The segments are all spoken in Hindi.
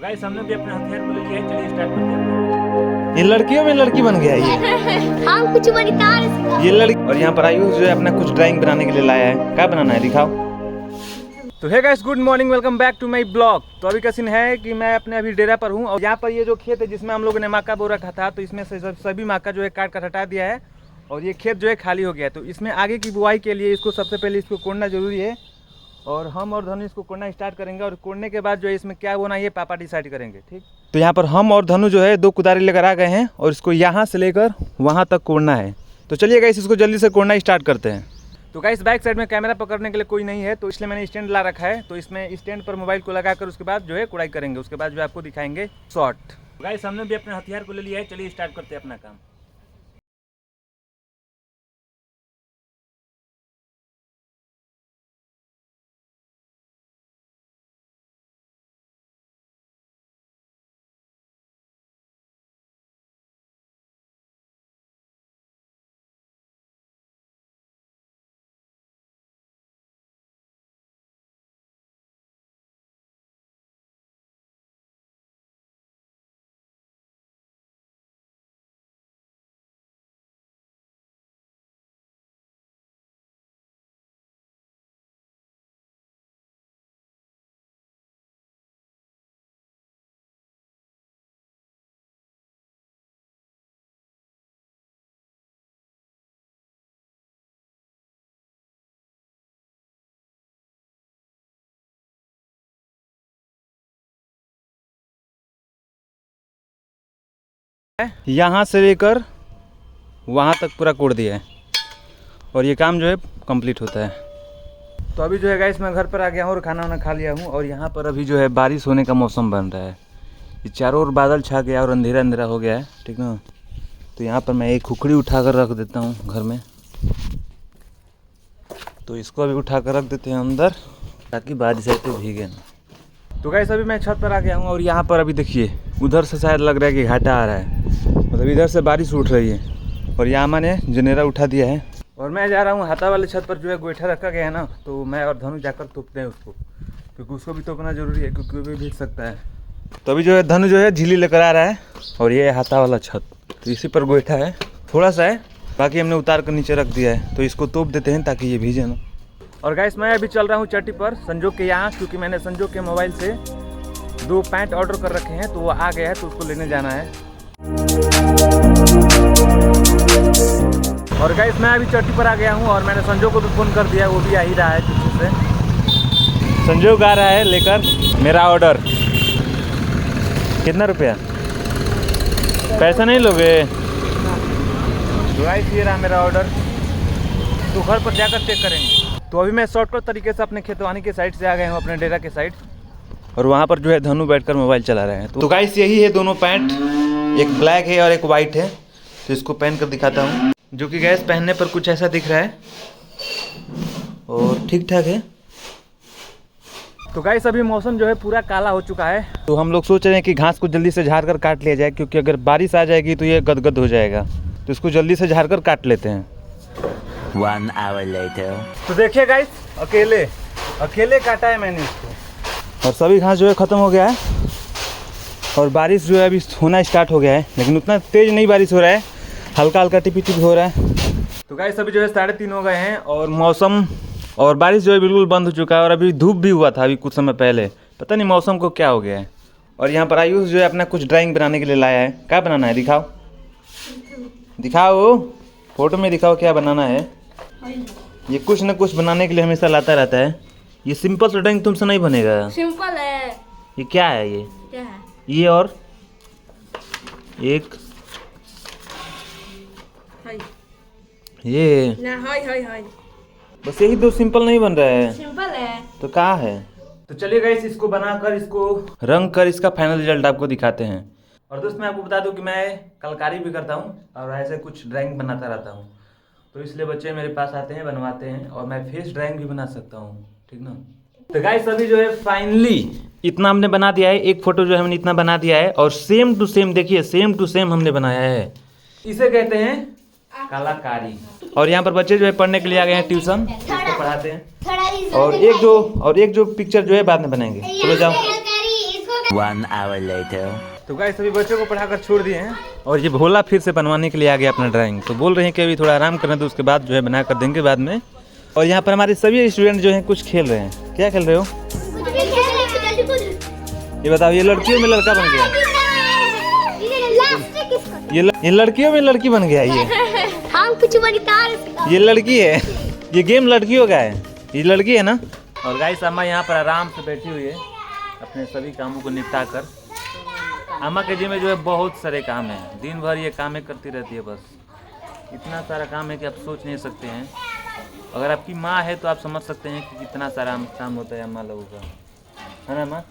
गाइस हमने भी अपने हथियार को ले लिया है, चलिए स्टार्ट करते हैं। ये लड़कियों में लड़की बन गया ये। हम कुछ बनता है ये लड़की। और यहाँ पर आयुष जो है अपना कुछ ड्राइंग बनाने के लिए लाया है। क्या बनाना है दिखाओ। तो hey guys, good morning, welcome back to my blog. तो अभी का सीन है कि मैं अपने अभी डेरा पर हूँ और यहाँ पर ये जो खेत है जिसमें हम लोगों ने मक्का बो रखा था, तो इसमें से सभी मक्का जो है काट कर हटा दिया है और ये खेत जो है खाली हो गया है। तो इसमें आगे की बुआई के लिए इसको सबसे पहले इसको कोड़ना जरूरी है और हम और धनु इसको कोड़ना स्टार्ट करेंगे और कोड़ने के बाद जो है इसमें क्या बोना ये पापा डिसाइड करेंगे, ठीक। तो यहाँ पर हम और धनु जो है 2 कुदारी लेकर आ गए हैं और इसको यहाँ से लेकर वहाँ तक कोड़ना है। तो चलिए गाइस इसको जल्दी से कोड़ना स्टार्ट करते हैं। तो गाइस बैक साइड में कैमरा पकड़ने के लिए कोई नहीं है, तो इसलिए मैंने स्टैंड ला रखा है। तो इसमें स्टैंड पर मोबाइल को लगाकर उसके बाद जो है कुड़ाई करेंगे, उसके बाद जो आपको दिखाएंगे शॉट। गाइस हमने भी अपने हथियार को ले लिया है, चलिए स्टार्ट करते हैं अपना काम। यहाँ से लेकर वहाँ तक पूरा कोड़ दिया है और ये काम जो है कंप्लीट होता है। तो अभी जो है गाइस मैं घर पर आ गया हूँ और खाना वाना खा लिया हूँ और यहाँ पर अभी जो है बारिश होने का मौसम बन रहा है। ये चारों ओर बादल छा गया और अंधेरा अंधेरा हो गया है, ठीक ना। तो यहाँ पर मैं एक खुखड़ी उठा कर रख देता हूँ घर में। तो इसको अभी उठा कर रख देते हैं अंदर ताकि बारिश आए तो भीगे ना। तो गाइस अभी मैं छत पर आ गया हूँ और यहाँ पर अभी देखिए उधर से शायद लग रहा है कि घाटा आ रहा है, मतलब इधर से बारिश उठ रही है और यहाँ मैंने जनेरा उठा दिया है और मैं जा रहा हूँ हाथा वाले छत पर जो है गोईठा रखा गया है ना, तो मैं और धनु जाकर तोपते हैं उसको, क्योंकि उसको भी तोपना जरूरी है क्योंकि वो भी भीग सकता है। तो अभी जो है धनु जो है झिल्ली लेकर आ रहा है और ये हाथा वाला छत, तो इसी पर गोईठा है, थोड़ा सा है, बाकी हमने उतार कर नीचे रख दिया है। तो इसको तोप देते हैं ताकि ये भीजे ना। और गाइस मैं अभी चल रहा हूँ चट्टी पर संजोग के यहाँ, क्योंकि मैंने संजोग के मोबाइल से 2 पैंट ऑर्डर कर रखे हैं, तो वो आ गया है तो उसको लेने जाना है। और गाइस मैं अभी चट्टी पर आ गया हूँ और मैंने संजोग को भी फ़ोन कर दिया, वो भी आ ही रहा है पीछे से। संजोग आ रहा है लेकर मेरा ऑर्डर। कितना रुपया? पैसा नहीं लोगे? तो गाइस ये रहा मेरा ऑर्डर, तो घर पर जाकर चेक करेंगे। तो अभी मैं शॉर्टकट तरीके से अपने खेतवानी के साइड से आ गए हूँ, अपने डेरा के साइड, और वहाँ पर जो है धनु बैठकर मोबाइल चला रहे हैं। तो गाइस यही है दोनों पैंट, एक ब्लैक है और एक वाइट है। तो इसको पहन कर दिखाता हूँ, जो कि गैस पहनने पर कुछ ऐसा दिख रहा है और ठीक ठाक है। तो गाइस अभी मौसम जो है पूरा काला हो चुका है, तो हम लोग सोच रहे हैं कि घास को जल्दी से झाड़ कर काट लिया जाए, क्योंकि अगर बारिश आ जाएगी तो ये गदगद हो जाएगा। तो इसको जल्दी से झाड़ कर काट लेते हैं। 1 hour later. तो देखिए गाइस अकेले काटा है मैंने इसको और सभी घास जो है ख़त्म हो गया है और बारिश जो है अभी होना स्टार्ट हो गया है, लेकिन उतना तेज़ नहीं बारिश हो रहा है, हल्का हल्का टिपी टिपी हो रहा है। तो गाइस अभी जो है 3:30 हो गए हैं और मौसम और बारिश जो है बिल्कुल बंद हो चुका है और अभी धूप भी हुआ था अभी कुछ समय पहले, पता नहीं मौसम को क्या हो गया है। और यहाँ पर आयुष जो है अपना कुछ ड्राइंग बनाने के लिए लाया है। क्या बनाना है दिखाओ, दिखाओ फोटो में दिखाओ क्या बनाना है। ये कुछ न कुछ बनाने के लिए हमेशा लाता रहता है। ये सिंपल सा ड्राइंग तुमसे नहीं बनेगा, सिंपल है। ये क्या है? ये क्या है? ये और एक हाय ये ना, हाय हाय हाय। बस यही 2 सिंपल नहीं बन रहा है, सिंपल है तो कहाँ है? तो चलिए गाइस इसको बनाकर इसको रंग कर इसका फाइनल रिजल्ट आपको दिखाते हैं। और दोस्त मैं आपको बता दूं कि मैं कलाकारी भी करता हूं और ऐसे कुछ ड्राइंग बनाता रहता हूं, तो इसलिए बच्चे मेरे पास आते हैं, बनवाते हैं और मैं फेस ड्राइंग भी बना सकता हूं, ठीक ना। तो गाइस अभी जो है फाइनली इतना हमने बना दिया है, एक फोटो जो है हमने इतना बना दिया है और सेम टू सेम देखिए, सेम टू सेम हमने बनाया है। इसे कहते हैं कलाकारी। और यहाँ पर बच्चे जो है पढ़ने के लिए आ गए हैं ट्यूशन, इसको पढ़ाते हैं। और एक जो पिक्चर जो है बाद में बनाएंगे। चलो जाओ। 1 hour later. तो गाइस सभी बच्चों को पढ़ाकर छोड़ दिए हैं और ये भोला फिर से बनवाने के लिए आ गया अपना ड्राइंग। तो बोल रहे हैं कि अभी थोड़ा आराम करना, तो उसके बाद जो है बना कर देंगे बाद में। और यहाँ पर हमारे सभी स्टूडेंट जो हैं कुछ खेल रहे हैं। क्या खेल रहे हो? ये बताओ, ये लड़कियों में लड़का बन गया, ये लड़कियों में लड़की बन गया। ये हम कुछ बनता ये लड़की है, ये गेम लड़कियों का है, ये लड़की है ना। और गाइस अम्मा यहाँ पर आराम से बैठी हुई है अपने सभी कामों को निपटा कर। अम्मा के जी में जो है बहुत सारे काम हैं, दिन भर ये कामें करती रहती है। बस इतना सारा काम है कि आप सोच नहीं सकते हैं। अगर आपकी माँ है तो आप समझ सकते हैं कि कितना सारा काम होता है अम्मा लोगों का, है ना माँ?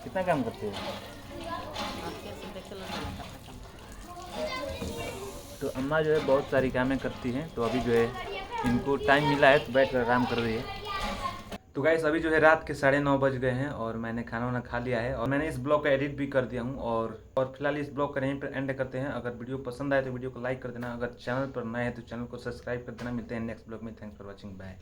कितना काम करती है? तो अम्मा जो है बहुत सारी कामें करती हैं। तो अभी जो है इनको टाइम मिला है तो बैठ कर आराम कर रही है। तो गाइस अभी जो है रात के 9:30 बज गए हैं और मैंने खाना वाना खा लिया है और मैंने इस ब्लॉग का एडिट भी कर दिया हूँ। और फिलहाल इस ब्लॉग का यहीं पर एंड करते हैं। अगर वीडियो पसंद आए तो वीडियो को लाइक कर देना, अगर चैनल पर नए हैं तो चैनल को सब्सक्राइब कर देना। मिलते हैं नेक्स्ट ब्लॉग में। Thanks for watching, bye.